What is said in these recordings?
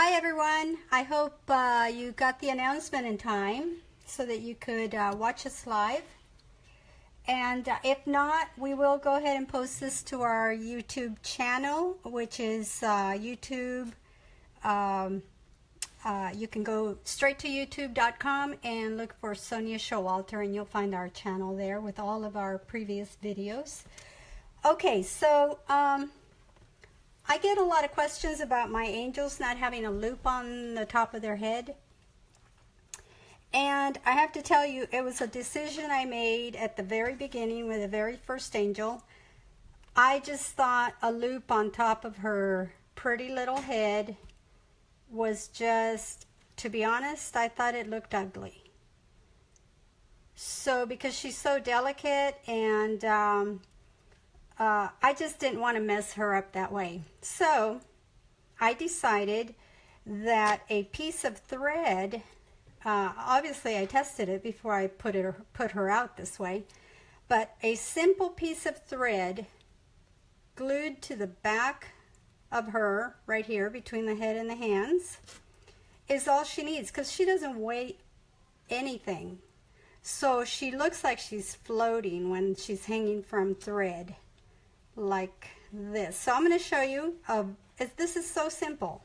Hi everyone, I hope you got the announcement in time so that you could watch us live. And if not, we will go ahead and post this to our YouTube channel, which is YouTube. You can go straight to youtube.com and look for Sonia Showalter, and you'll find our channel there with all of our previous videos. Okay, so I get a lot of questions about my angels not having a loop on the top of their head. And I have to tell you, it was a decision I made at the very beginning with the very first angel. I just thought a loop on top of her pretty little head was just, to be honest, I thought it looked ugly. So because she's so delicate, and I just didn't want to mess her up that way. So I decided that a piece of thread, obviously I tested it before I put her out this way, but a simple piece of thread glued to the back of her right here between the head and the hands is all she needs, because she doesn't weigh anything. So she looks like she's floating when she's hanging from thread like this. So I'm going to show you, this is so simple,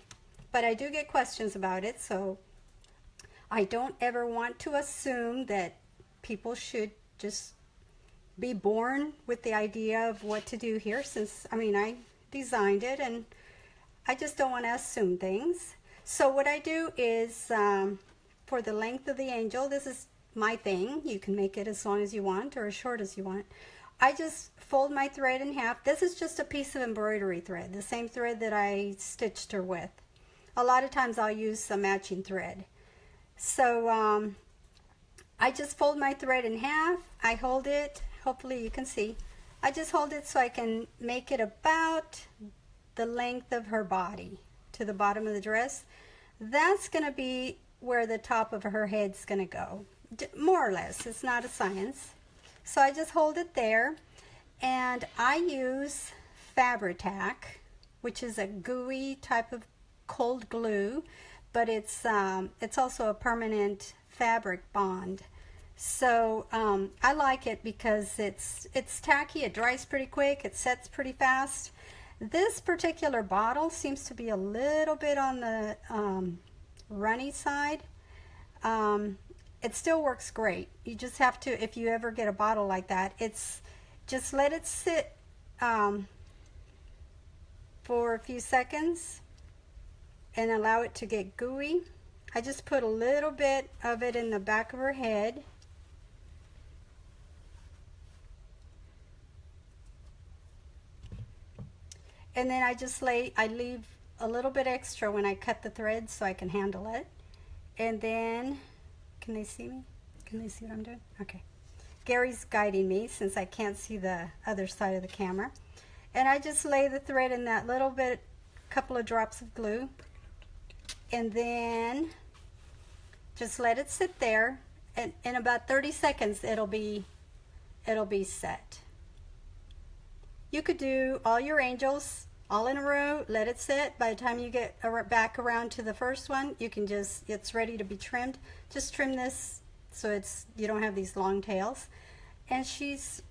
but I do get questions about it, so I don't ever want to assume that people should just be born with the idea of what to do here, since, I mean, I designed it and I just don't want to assume things. So what I do is, for the length of the angel, this is my thing. You can make it as long as you want or as short as you want. I just fold my thread in half. This is just a piece of embroidery thread, the same thread that I stitched her with. A lot of times I'll use some matching thread. So I just fold my thread in half. I hold it, hopefully you can see. I just hold it so I can make it about the length of her body to the bottom of the dress. That's going to be where the top of her head's going to go, more or less. It's not a science. So I just hold it there, and I use Tack, which is a gooey type of cold glue, but it's also a permanent fabric bond. So I like it because it's tacky, it dries pretty quick, it sets pretty fast. This particular bottle seems to be a little bit on the runny side. It still works great. You just have to, if you ever get a bottle like that, just let it sit for a few seconds and allow it to get gooey. I just put a little bit of it in the back of her head. And then I leave a little bit extra when I cut the thread so I can handle it. And then, can they see me? Can they see what I'm doing? Okay. Gary's guiding me since I can't see the other side of the camera. And I just lay the thread in that little bit, couple of drops of glue. And then just let it sit there. And in about 30 seconds, it'll be set. You could do all your angels all in a row, let it sit. By the time you get back around to the first one, you can it's ready to be trimmed. Just trim this so you don't have these long tails, and she's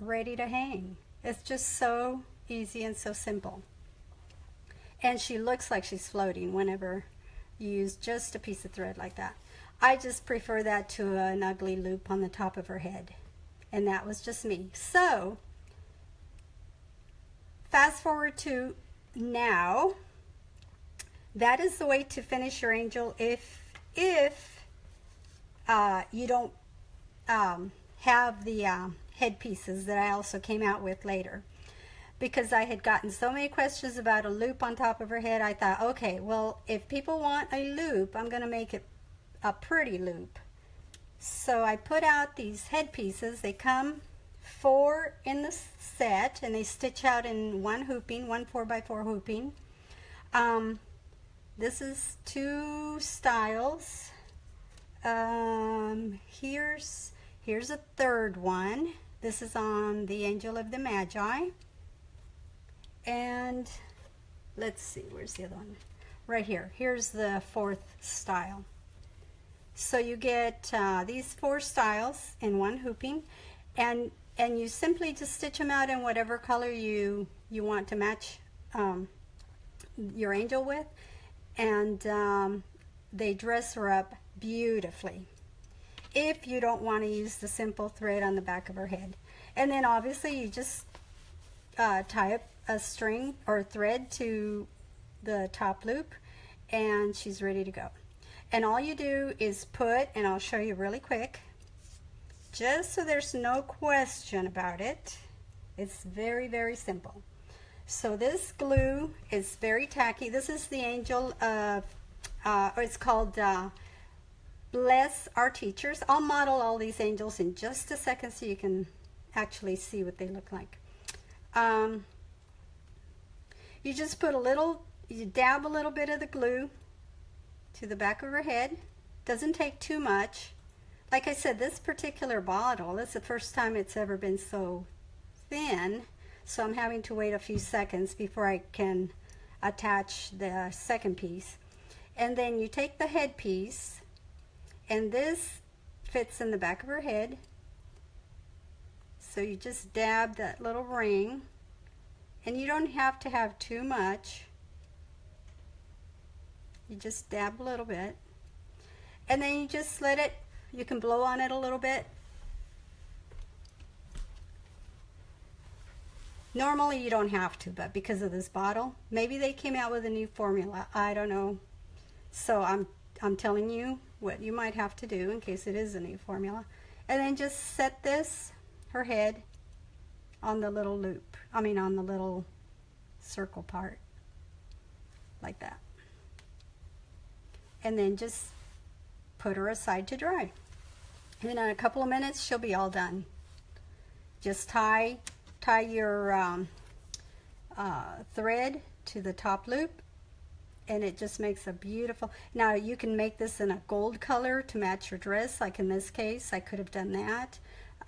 ready to hang. It's just so easy and so simple. And she looks like she's floating whenever you use just a piece of thread like that. I just prefer that to an ugly loop on the top of her head. And that was just me. So fast forward to now. That is the way to finish your angel if you don't have the head pieces that I also came out with later. Because I had gotten so many questions about a loop on top of her head, I thought, okay, well, if people want a loop, I'm going to make it a pretty loop. So I put out these head pieces. They come 4 in the set, and they stitch out in one 4x4 hooping. This is 2 styles. Here's a third one. This is on the Angel of the Magi. And let's see, where's the other one? right here. Here's the 4th style. So you get these 4 styles in one hooping, and you simply just stitch them out in whatever color you want to match your angel with, and they dress her up beautifully if you don't want to use the simple thread on the back of her head. And then obviously you just tie up a string or thread to the top loop, and she's ready to go. And all you do is put, and I'll show you really quick, just so there's no question about it, it's very, very simple. So this glue is very tacky. This is the angel of, it's called Bless Our Teachers. I'll model all these angels in just a second so you can actually see what they look like. You just put a little, you dab a little bit of the glue to the back of her head. Doesn't take too much. Like I said, this particular bottle, this is the first time it's ever been so thin, so I'm having to wait a few seconds before I can attach the second piece. And then you take the head piece, and this fits in the back of her head. So you just dab that little ring, and you don't have to have too much. You just dab a little bit, and then you just let it, you can blow on it a little bit. Normally you don't have to, but because of this bottle, maybe they came out with a new formula, I don't know. So I'm telling you what you might have to do in case it is a new formula. And then just set this, her head, on the little loop, I mean on the little circle part, like that. And then just put her aside to dry. And in a couple of minutes she'll be all done. Just tie your thread to the top loop, and it just makes a beautiful. Now you can make this in a gold color to match your dress, like in this case I could have done that,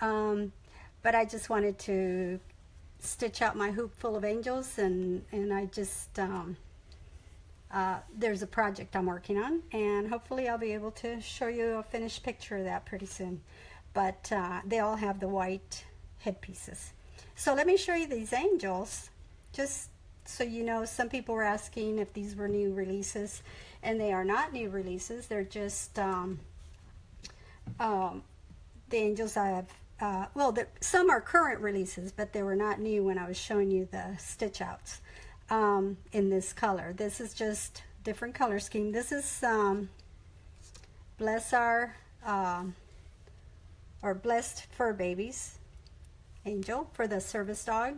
but I just wanted to stitch out my hoop full of angels, and I just there's a project I'm working on, and hopefully I'll be able to show you a finished picture of that pretty soon. But they all have the white headpieces. So let me show you these angels, just so you know. Some people were asking if these were new releases, and they are not new releases. They're just the angels I have, well, some are current releases, but they were not new when I was showing you the stitch outs. In this color. This is just different color scheme. This is Bless Our or Blessed Fur Babies angel for the service dog,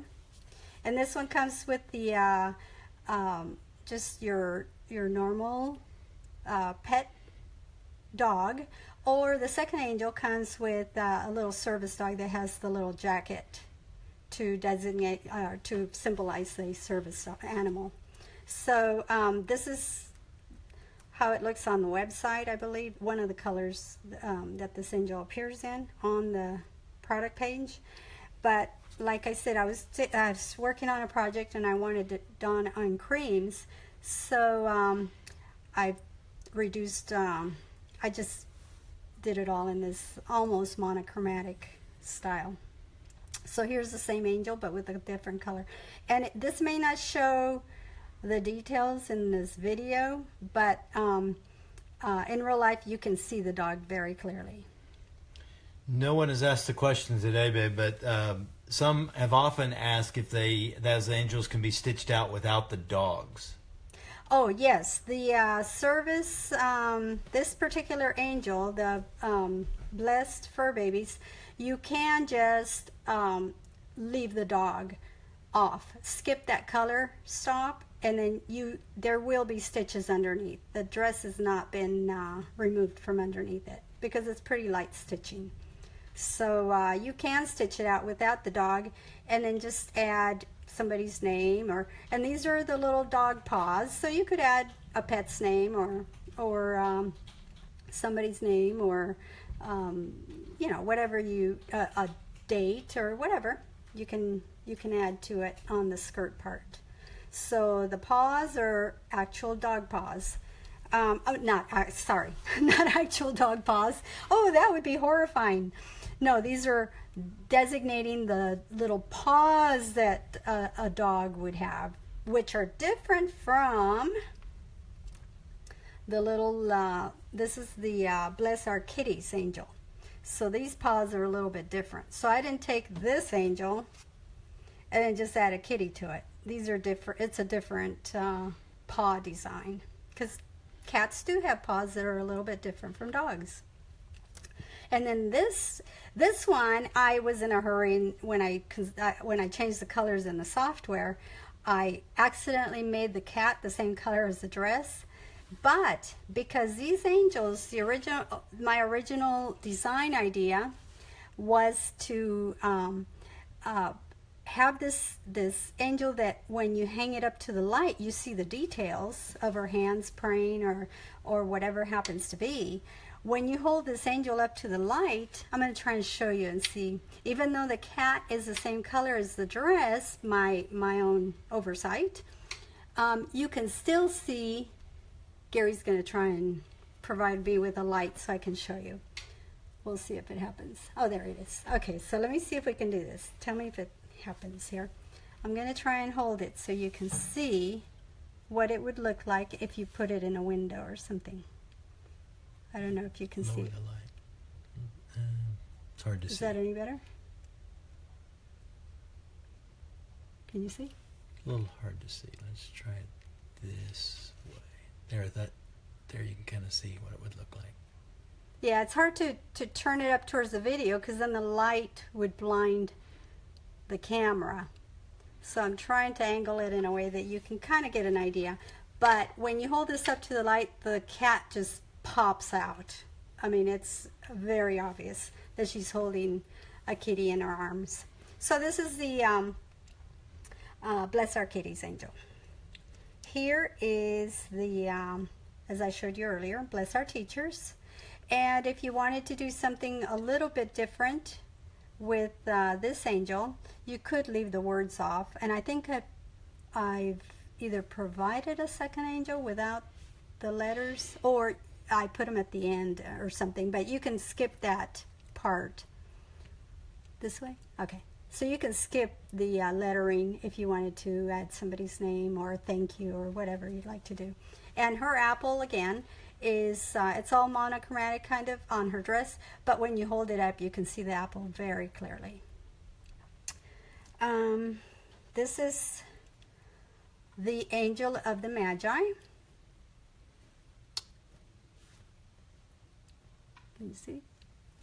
and this one comes with the just your normal pet dog, or the second angel comes with a little service dog that has the little jacket to designate, to symbolize the service animal. So this is how it looks on the website, I believe. One of the colors that this angel appears in on the product page. But like I said, I was working on a project and I wanted it done on creams, so I reduced, I just did it all in this almost monochromatic style. So here's the same angel but with a different color, and this may not show the details in this video, but in real life you can see the dog very clearly. No one has asked the question today, babe, but some have often asked if those angels can be stitched out without the dogs. Oh yes, the service, this particular angel, the Blessed Fur Babies, you can just leave the dog off. Skip that color, stop, and then there will be stitches underneath. The dress has not been removed from underneath it because it's pretty light stitching. So you can stitch it out without the dog, and then just add somebody's name, and these are the little dog paws, so you could add a pet's name or somebody's name, or you know, whatever a date or whatever you can add to it on the skirt part. So the paws are actual dog paws. Not actual dog paws. Oh, that would be horrifying. No, these are designating the little paws that a dog would have, which are different from the little, this is the Bless Our Kitties angel. So these paws are a little bit different. So I didn't take this angel and then just add a kitty to it. These are different, it's a different paw design, because cats do have paws that are a little bit different from dogs. And then this one, I was in a hurry when I changed the colors in the software. I accidentally made the cat the same color as the dress. But because these angels, my original design idea was to have this angel that when you hang it up to the light, you see the details of her hands praying or whatever happens to be. When you hold this angel up to the light, I'm going to try and show you and see. Even though the cat is the same color as the dress, my own oversight, you can still see. Gary's going to try and provide me with a light so I can show you. We'll see if it happens. Oh, there it is. Okay, so let me see if we can do this. Tell me if it happens here. I'm going to try and hold it so you can see what it would look like if you put it in a window or something. I don't know if you can see it. The light. It's hard to see. Is that any better? Can you see? A little hard to see. Let's try it this way. There you can kind of see what it would look like. Yeah, it's hard to turn it up towards the video because then the light would blind the camera. So I'm trying to angle it in a way that you can kind of get an idea. But when you hold this up to the light, the cat just pops out. I mean, it's very obvious that she's holding a kitty in her arms. So this is the Bless Our Kitties angel. Here is the, as I showed you earlier, Bless Our Teachers. And if you wanted to do something a little bit different with this angel, you could leave the words off. And I think I've either provided a second angel without the letters, or I put them at the end or something. But you can skip that part. This way? Okay. So you can skip the lettering if you wanted to add somebody's name or thank you or whatever you'd like to do. And her apple, again, is it's all monochromatic kind of on her dress, but when you hold it up you can see the apple very clearly. This is the angel of the Magi. Can you see?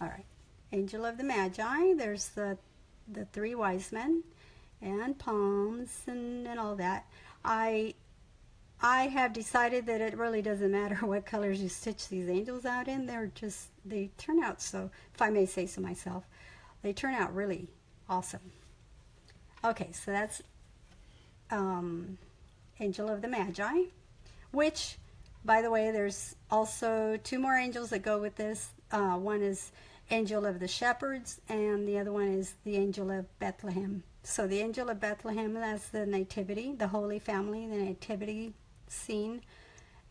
All right. Angel of the Magi. There's the three wise men and palms and all that. I have decided that it really doesn't matter what colors you stitch these angels out in. They turn out, so if I may say so myself, they turn out really awesome. Okay, so that's Angel of the Magi, which, by the way, there's also two more angels that go with this. One is Angel of the Shepherds, and the other one is the Angel of Bethlehem. So the Angel of Bethlehem, that's the Nativity, the Holy Family, the Nativity scene.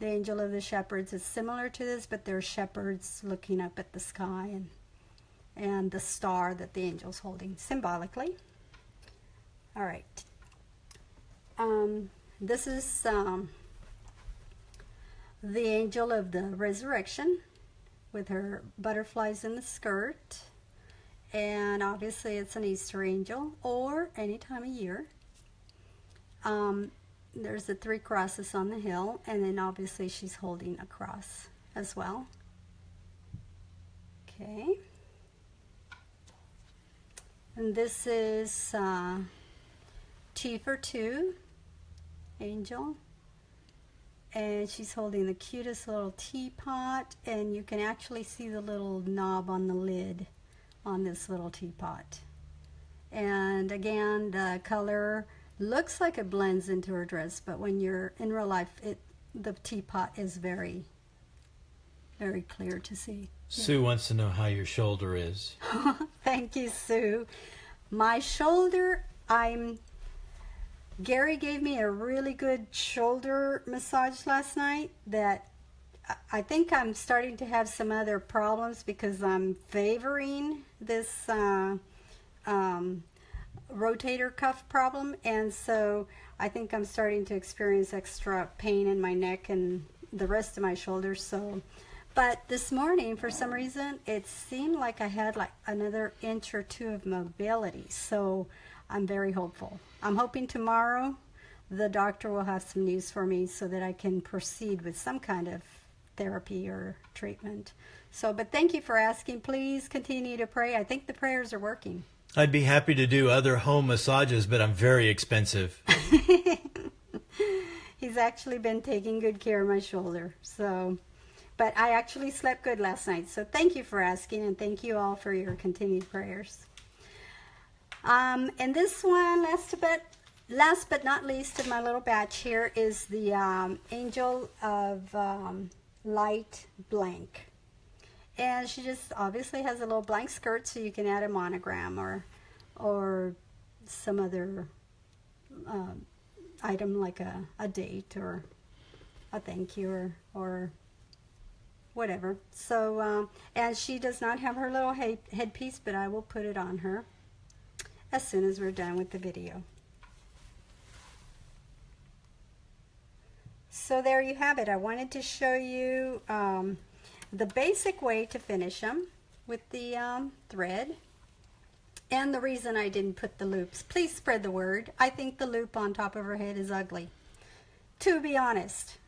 The Angel of the Shepherds is similar to this, but they're shepherds looking up at the sky and the star that the angel's holding symbolically. All right. This is the Angel of the Resurrection with her butterflies in the skirt. And obviously it's an Easter angel or any time of year. There's the 3 crosses on the hill, and then obviously she's holding a cross as well. Okay. And this is T for 2 angel. And she's holding the cutest little teapot, and you can actually see the little knob on the lid on this little teapot. And again, the color looks like it blends into her dress, but when you're in real life, the teapot is very, very clear to see. Sue wants to know how your shoulder is. Thank you, Sue. My shoulder, Gary gave me a really good shoulder massage last night that I think I'm starting to have some other problems because I'm favoring this rotator cuff problem, and so I think I'm starting to experience extra pain in my neck and the rest of my shoulders. So, but this morning, for some reason, it seemed like I had like another inch or two of mobility. So I'm very hopeful. I'm hoping tomorrow the doctor will have some news for me so that I can proceed with some kind of therapy or treatment. So, but thank you for asking. Please continue to pray. I think the prayers are working. I'd be happy to do other home massages, but I'm very expensive. He's actually been taking good care of my shoulder. So, but I actually slept good last night. So thank you for asking, and thank you all for your continued prayers. And this one, last but not least of my little batch here, is the Angel of Light blank. And she just obviously has a little blank skirt, so you can add a monogram or some other item like a date or a thank you or whatever. So, and she does not have her little headpiece, but I will put it on her as soon as we're done with the video. So there you have it. I wanted to show you the basic way to finish them with the thread, and the reason I didn't put the loops. Please spread the word. I think the loop on top of her head is ugly, to be honest.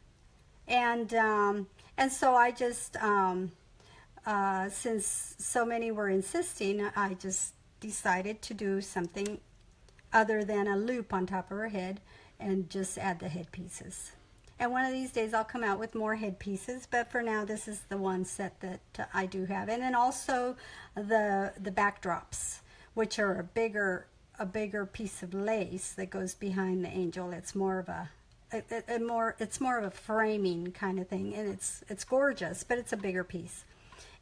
And so I just, since so many were insisting, I just decided to do something other than a loop on top of her head and just add the head pieces. And one of these days I'll come out with more head pieces, but for now this is the one set that I do have. And then also the backdrops, which are a bigger piece of lace that goes behind the angel. It's more of a framing kind of thing, and it's gorgeous, but it's a bigger piece.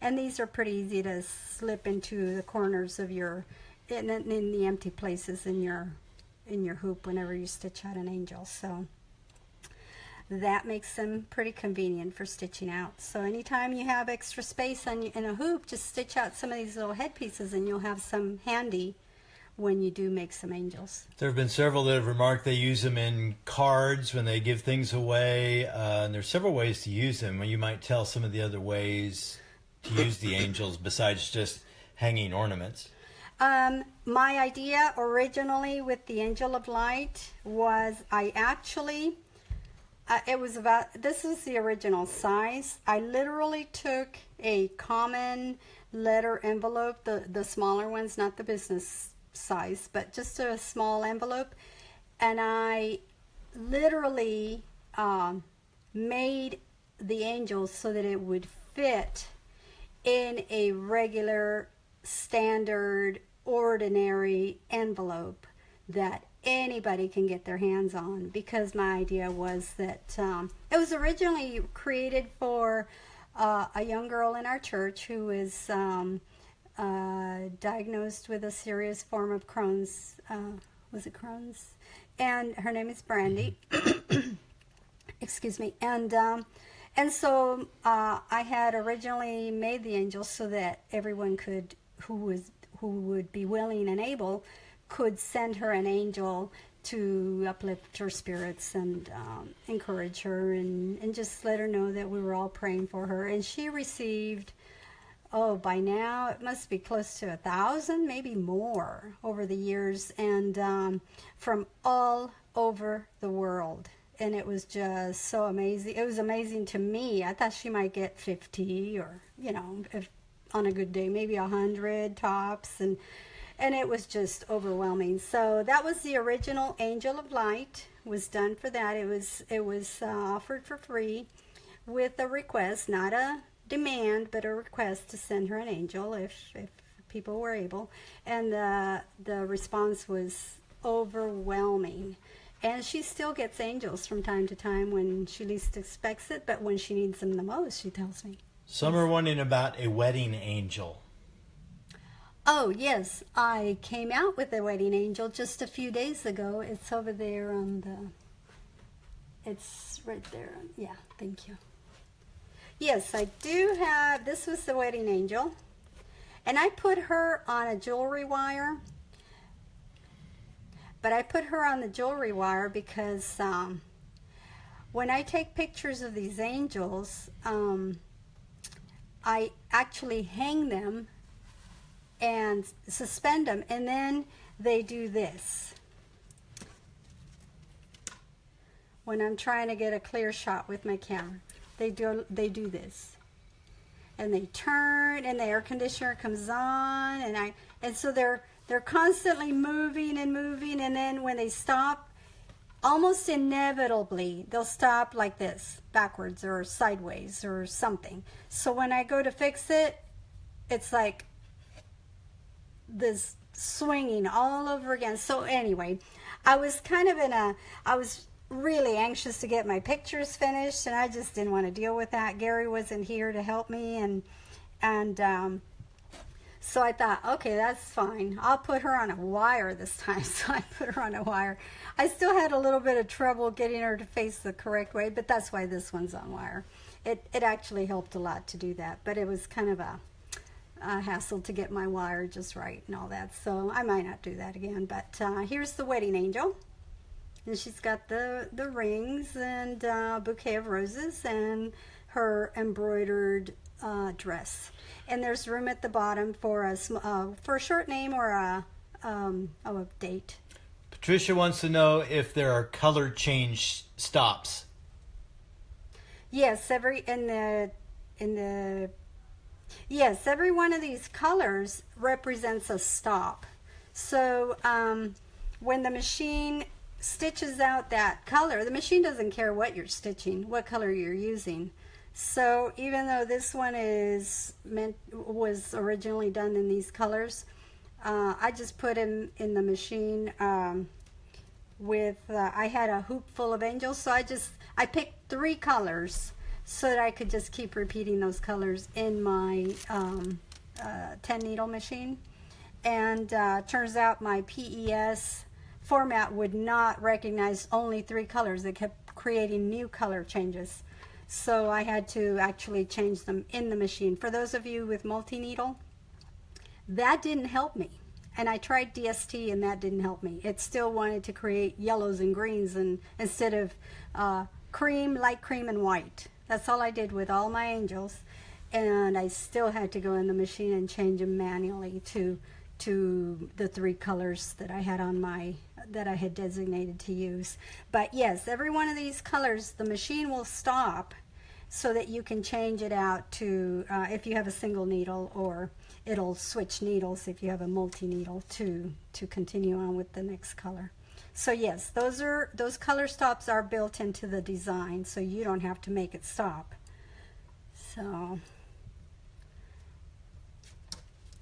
And these are pretty easy to slip into the corners of your in the empty places in your hoop whenever you stitch out an angel. So that makes them pretty convenient for stitching out. So anytime you have extra space in a hoop, just stitch out some of these little head pieces and you'll have some handy when you do make some angels. There have been several that have remarked they use them in cards when they give things away, and there's several ways to use them. You might tell some of the other ways to use the angels besides just hanging ornaments. My idea originally with the Angel of Light was this was the original size. I literally took a common letter envelope, the smaller ones, not the business size, but just a small envelope, and I literally made the angels so that it would fit in a regular, standard, ordinary envelope that anybody can get their hands on, because my idea was that it was originally created for a young girl in our church who is diagnosed with a serious form of Crohn's. Was it Crohn's? And her name is Brandy. Excuse me. And so I had originally made the angels so that everyone could, who would be willing and able, could send her an angel to uplift her spirits and encourage her and just let her know that we were all praying for her. And she received, by now it must be close to 1,000, maybe more over the years, and from all over the world. And it was just so amazing. It was amazing to me. I thought she might get 50 or, if on a good day, maybe 100 tops. And it was just overwhelming. So that was the original Angel of Light. Was done for that. It was offered for free with a request, not a demand, but a request to send her an angel if people were able. And the response was overwhelming. And she still gets angels from time to time when she least expects it, but when she needs them the most, she tells me. Some are wondering about a wedding angel. Oh, yes, I came out with a wedding angel just a few days ago. It's over there on it's right there. Yeah, thank you. Yes, I do have, this was the wedding angel. And I put her on a jewelry wire. But I put her on the jewelry wire because when I take pictures of these angels, I actually hang them and suspend them, and then they do this. When I'm trying to get a clear shot with my camera, they do this, and they turn, and the air conditioner comes on, and so they're constantly moving and moving, and then when they stop, almost inevitably they'll stop like this, backwards or sideways or something. So when I go to fix it, it's like this swinging all over again. So anyway, I was kind of I was really anxious to get my pictures finished, and I just didn't want to deal with that. Gary wasn't here to help me, and so I thought, okay, that's fine. I'll put her on a wire this time. So I put her on a wire. I still had a little bit of trouble getting her to face the correct way, but that's why this one's on wire. It actually helped a lot to do that, but it was kind of a hassle to get my wire just right and all that. So I might not do that again, but here's the wedding angel. And she's got the rings and bouquet of roses and her embroidered dress. And there's room at the bottom for a short name or a date. Patricia wants to know if there are color change stops. Yes, every one of these colors represents a stop. So when the machine stitches out that color, the machine doesn't care what you're stitching, what color you're using. So even though this one was originally done in these colors, I just put him in the machine with I had a hoop full of angels, so I picked 3 colors so that I could just keep repeating those colors in my 10 needle machine. And turns out my PES format would not recognize only 3 colors. It kept creating new color changes. So I had to actually change them in the machine. For those of you with multi-needle, that didn't help me. And I tried DST and that didn't help me. It still wanted to create yellows and greens instead of cream, light cream, and white. That's all I did with all my angels. And I still had to go in the machine and change them manually to the 3 colors that I had that I had designated to use. But yes, every one of these colors, the machine will stop so that you can change it out to, if you have a single needle, or it'll switch needles if you have a multi-needle to continue on with the next color. So yes, those color stops are built into the design, so you don't have to make it stop. So,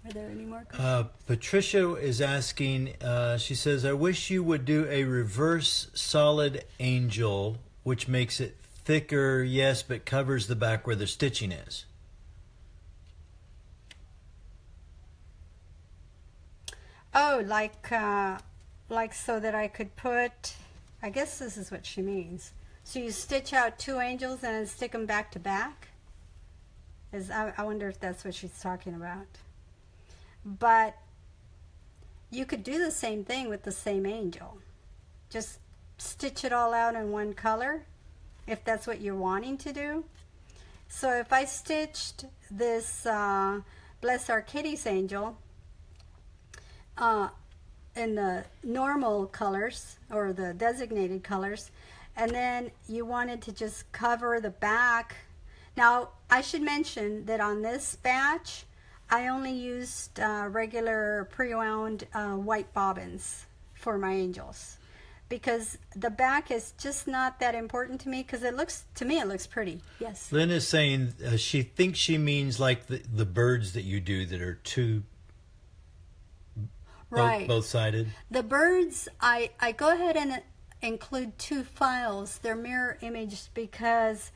are there any more questions? Patricia is asking, she says, I wish you would do a reverse solid angel, which makes it thicker, yes, but covers the back where the stitching is. Oh, like so that I could put, I guess this is what she means. So you stitch out 2 angels and then stick them back to back? I wonder if that's what she's talking about. But you could do the same thing with the same angel. Just stitch it all out in one color, if that's what you're wanting to do. So if I stitched this Bless Our Kitties angel in the normal colors, or the designated colors, and then you wanted to just cover the back. Now, I should mention that on this batch, I only used regular pre-wound white bobbins for my angels, because the back is just not that important to me, because to me it looks pretty. Yes. Lynn is saying she thinks she means like the birds that you do that are two, right, both-sided. The birds, I go ahead and include 2 files. They're mirror imaged because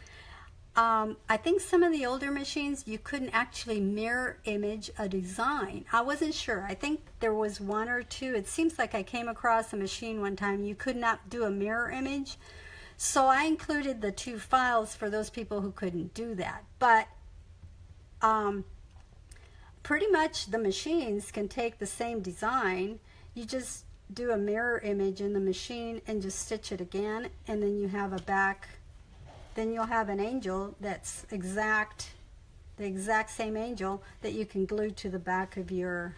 I think some of the older machines, you couldn't actually mirror image a design. I wasn't sure. I think there was one or two. It seems like I came across a machine one time you could not do a mirror image. So I included the 2 files for those people who couldn't do that. But pretty much the machines can take the same design. You just do a mirror image in the machine and just stitch it again, and then you have a back. Then you'll have an angel that's the exact same angel that you can glue to the back of your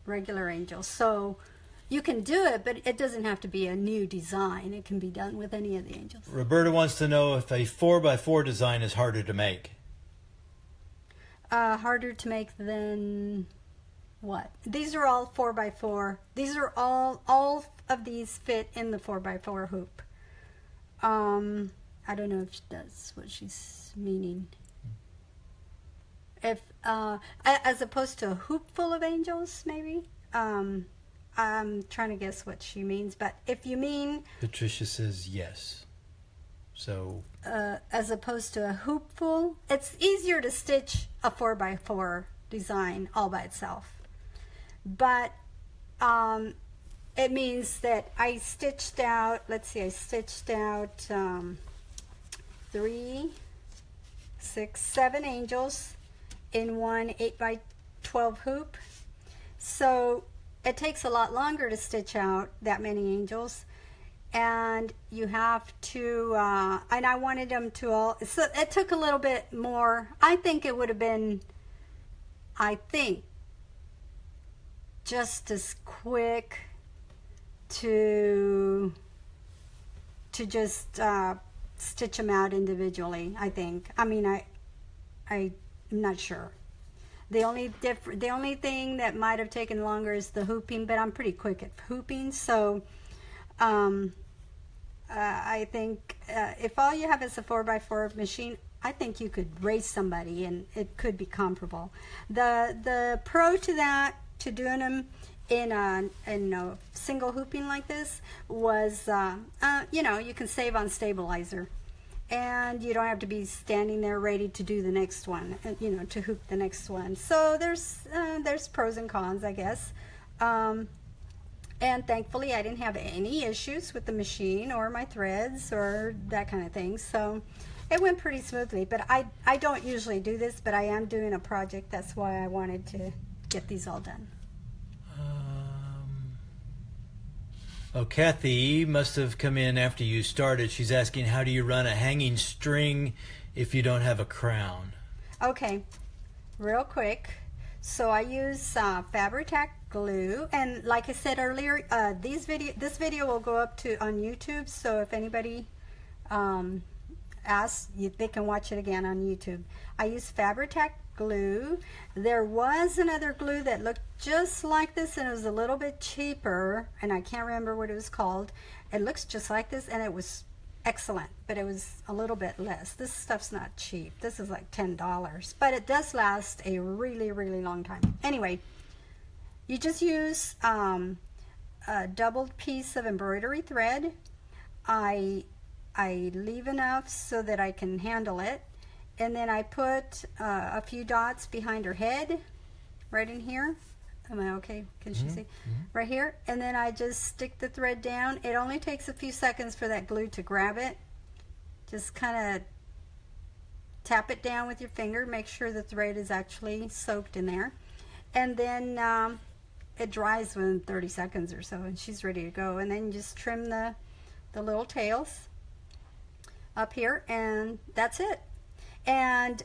regular angel. So you can do it, but it doesn't have to be a new design. It can be done with any of the angels. Roberta wants to know if a 4x4 design is harder to make. Harder to make than what? These are all 4x4. These are all of these fit in the 4x4 hoop. I don't know if that's what she's meaning. If as opposed to a hoop full of angels, maybe. I'm trying to guess what she means, but if you mean, Patricia says yes. So as opposed to a hoop full, it's easier to stitch a 4x4 design all by itself. But it means that I stitched out, let's see, I stitched out 3, 6, 7 angels in one 8x12 hoop. So it takes a lot longer to stitch out that many angels, and you have to and I wanted them to all, so it took a little bit more. I think it would have been, just as quick to just stitch them out individually, I think. I mean, I'm not sure. The only thing that might have taken longer is the hooping, but I'm pretty quick at hooping, so I think if all you have is a 4x4 machine, I think you could race somebody and it could be comparable. The pro to that, to doing them in a single hooping like this, was you know, you can save on stabilizer, and you don't have to be standing there ready to do the next one, you know, to hoop the next one. So there's pros and cons, I guess. And thankfully I didn't have any issues with the machine or my threads or that kind of thing, so it went pretty smoothly. But I don't usually do this, but I am doing a project. That's why I wanted to get these all done. Oh, Kathy must have come in after you started. She's asking, how do you run a hanging string if you don't have a crown? Okay, real quick. So I use Tack glue, and like I said earlier, this video will go up on YouTube. So if anybody asks, they can watch it again on YouTube. I use Tack glue. There was another glue that looked just like this, and it was a little bit cheaper, and I can't remember what it was called. It looks just like this, and it was excellent, but it was a little bit less. This stuff's not cheap. This is like $10, but it does last a really, really long time. Anyway, you just use a doubled piece of embroidery thread. I leave enough so that I can handle it. And then I put a few dots behind her head, right in here. Am I okay? Can she see? Right here. And then I just stick the thread down. It only takes a few seconds for that glue to grab it. Just kind of tap it down with your finger. Make sure the thread is actually soaked in there. And then it dries within 30 seconds or so, and she's ready to go. And then you just trim the little tails up here, and that's it. And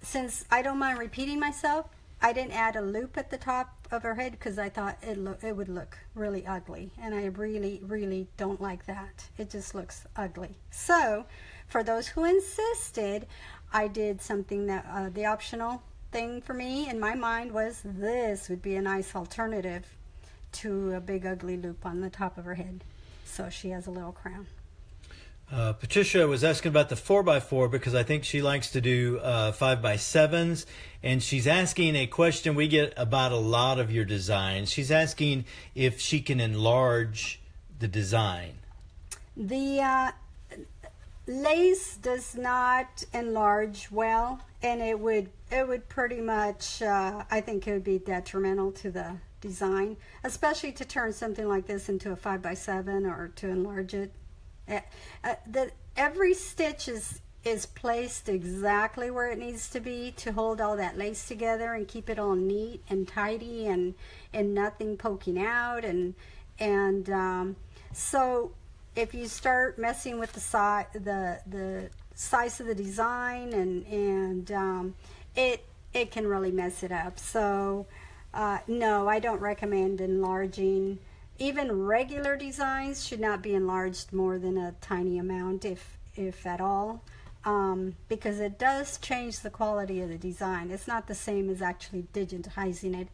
since I don't mind repeating myself, I didn't add a loop at the top of her head because I thought it would look really ugly, and I really, really don't like that. It just looks ugly. So for those who insisted, I did something that the optional thing for me in my mind was this would be a nice alternative to a big ugly loop on the top of her head, so she has a little crown. Patricia was asking about the 4x4 because I think she likes to do 5x7s, and she's asking a question we get about a lot of your designs. She's asking if she can enlarge the design. Let lace does not enlarge well, and it would pretty much, I think it would be detrimental to the design, especially to turn something like this into a 5x7 or to enlarge it. Every stitch is placed exactly where it needs to be to hold all that lace together and keep it all neat and tidy and nothing poking out, and so if you start messing with the size of the design and it can really mess it up. So no, I don't recommend enlarging. Even regular designs should not be enlarged more than a tiny amount, if at all, because it does change the quality of the design. It's not the same as actually digitizing it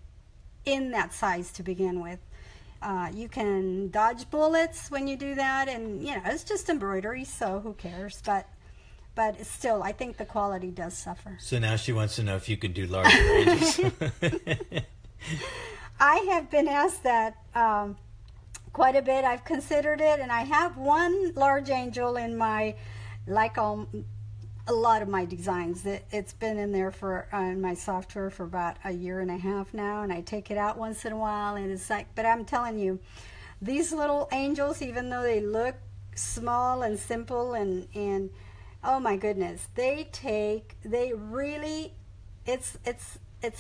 in that size to begin with. You can dodge bullets when you do that, and you know, it's just embroidery, so who cares? But still, I think the quality does suffer. So now she wants to know if you could do larger ranges. I have been asked that quite a bit. I've considered it, and I have one large angel in my, like a lot of my designs. It's been in there for in my software for about a year and a half now, and I take it out once in a while, and it's like, but I'm telling you, these little angels, even though they look small and simple and oh my goodness, they really, it's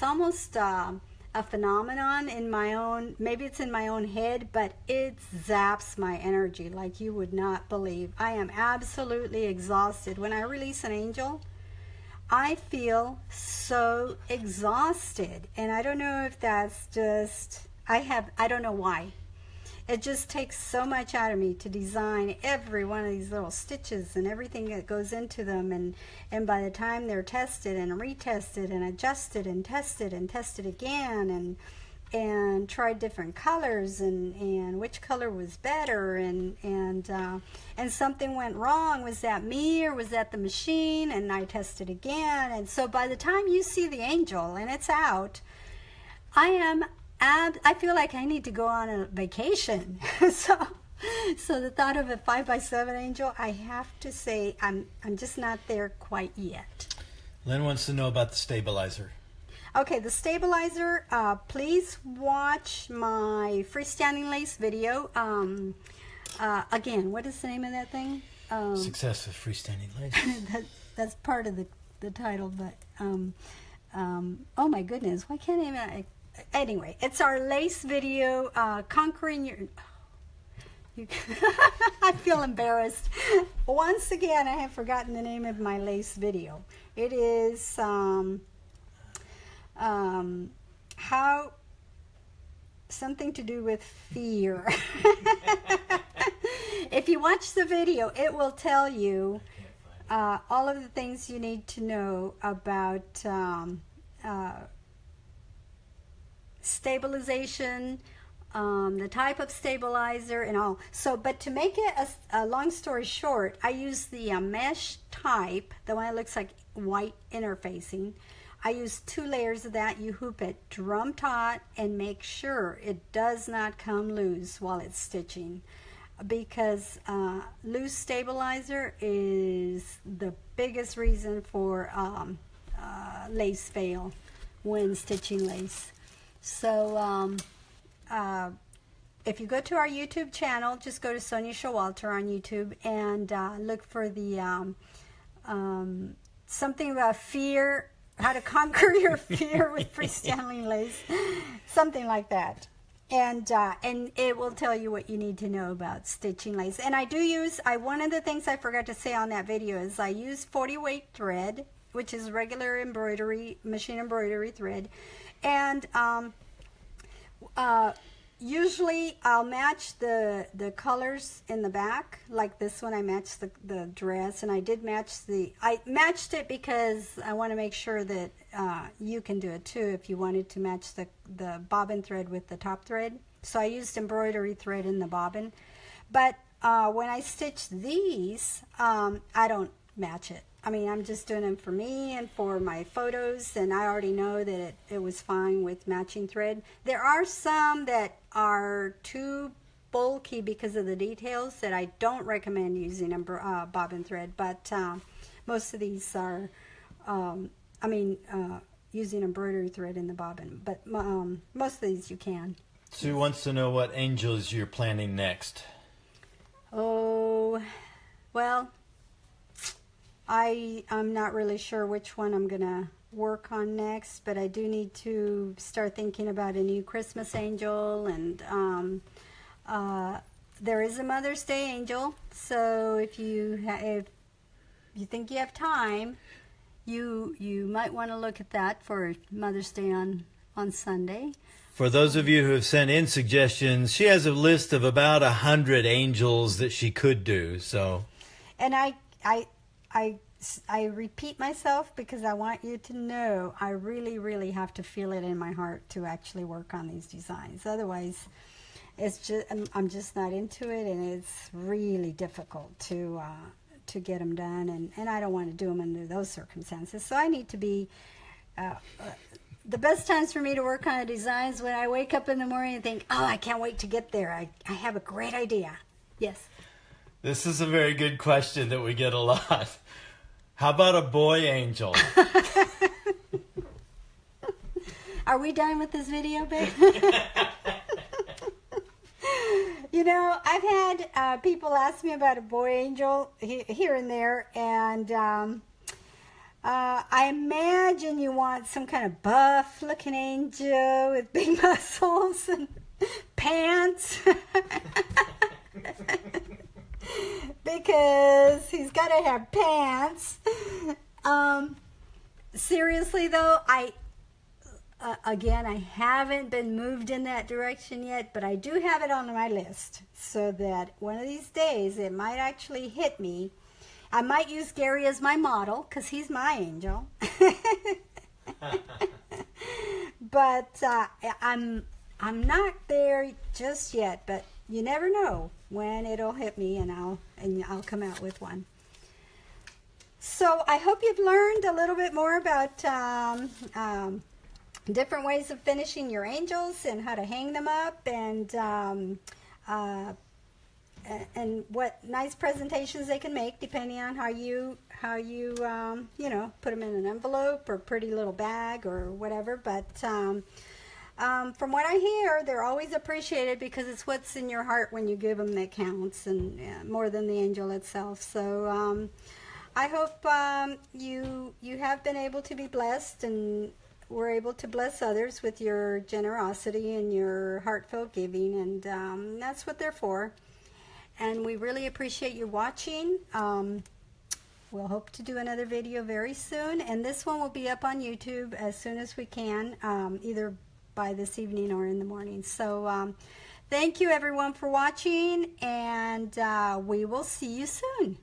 almost a phenomenon in my own, maybe it's in my own head, but it zaps my energy like you would not believe. I am absolutely exhausted. When I release an angel, I feel so exhausted, and I don't know if that's just, I don't know why. It just takes so much out of me to design every one of these little stitches and everything that goes into them, and by the time they're tested and retested and adjusted and tested again and tried different colors and which color was better and something went wrong. Was that me or was that the machine? And I tested again, and so by the time you see the angel and it's out, I feel like I need to go on a vacation. So the thought of a 5x7 angel, I have to say, I'm just not there quite yet. Lynn wants to know about the stabilizer. Okay, the stabilizer, please watch my freestanding lace video. Again, what is the name of that thing? Success with freestanding lace. That's part of the title, but oh my goodness, why can't I even... Anyway, it's our lace video, conquering your... I feel embarrassed. Once again, I have forgotten the name of my lace video. It is how something to do with fear. If you watch the video, it will tell you all of the things you need to know about stabilization, the type of stabilizer and all. So, but to make it a long story short, I use the mesh type, the one that looks like white interfacing. I use 2 layers of that. You hoop it drum taut and make sure it does not come loose while it's stitching, because loose stabilizer is the biggest reason for lace fail when stitching lace. So if you go to our YouTube channel, just go to Sonia Showalter on YouTube and look for the something about fear, how to conquer your fear with freestanding lace, something like that. And it will tell you what you need to know about stitching lace. And I do use, one of the things I forgot to say on that video is I use 40 weight thread, which is regular embroidery, machine embroidery thread. And usually I'll match the colors in the back. Like this one, I matched the dress, and I matched it because I want to make sure that you can do it too if you wanted to match the bobbin thread with the top thread. So I used embroidery thread in the bobbin. But when I stitch these, I don't match it. I mean, I'm just doing them for me and for my photos, and I already know that it was fine with matching thread. There are some that are too bulky because of the details that I don't recommend using bobbin thread, but most of these are, using embroidery thread in the bobbin, but most of these you can. Sue wants to know what angels you're planning next. Oh, well, I'm not really sure which one I'm going to work on next, but I do need to start thinking about a new Christmas angel, and there is a Mother's Day angel, so if you think you have time, you might want to look at that for Mother's Day on Sunday. For those of you who have sent in suggestions, she has a list of about 100 angels that she could do. So, and I repeat myself because I want you to know I really, really have to feel it in my heart to actually work on these designs. Otherwise, I'm just not into it, and it's really difficult to get them done, and I don't want to do them under those circumstances. So I need to be. The best times for me to work on a design is when I wake up in the morning and think, oh, I can't wait to get there. I have a great idea. Yes. This is a very good question that we get a lot. How about a boy angel? Are we done with this video, babe? You know, I've had people ask me about a boy angel here and there, and I imagine you want some kind of buff-looking angel with big muscles and pants. Because he's got to have pants. Seriously, though, again, I haven't been moved in that direction yet, but I do have it on my list, so that one of these days it might actually hit me. I might use Gary as my model, because he's my angel. But I'm not there just yet, but you never know when it'll hit me, and I'll come out with one. So I hope you've learned a little bit more about different ways of finishing your angels and how to hang them up, and what nice presentations they can make depending on how you put them in an envelope or pretty little bag or whatever. But from what I hear, they're always appreciated because it's what's in your heart when you give them that counts, and more than the angel itself. So I hope you have been able to be blessed, and were able to bless others with your generosity and your heartfelt giving, and that's what they're for. And we really appreciate you watching. We'll hope to do another video very soon, and this one will be up on YouTube as soon as we can, either by this evening or in the morning. So thank you everyone for watching, and we will see you soon.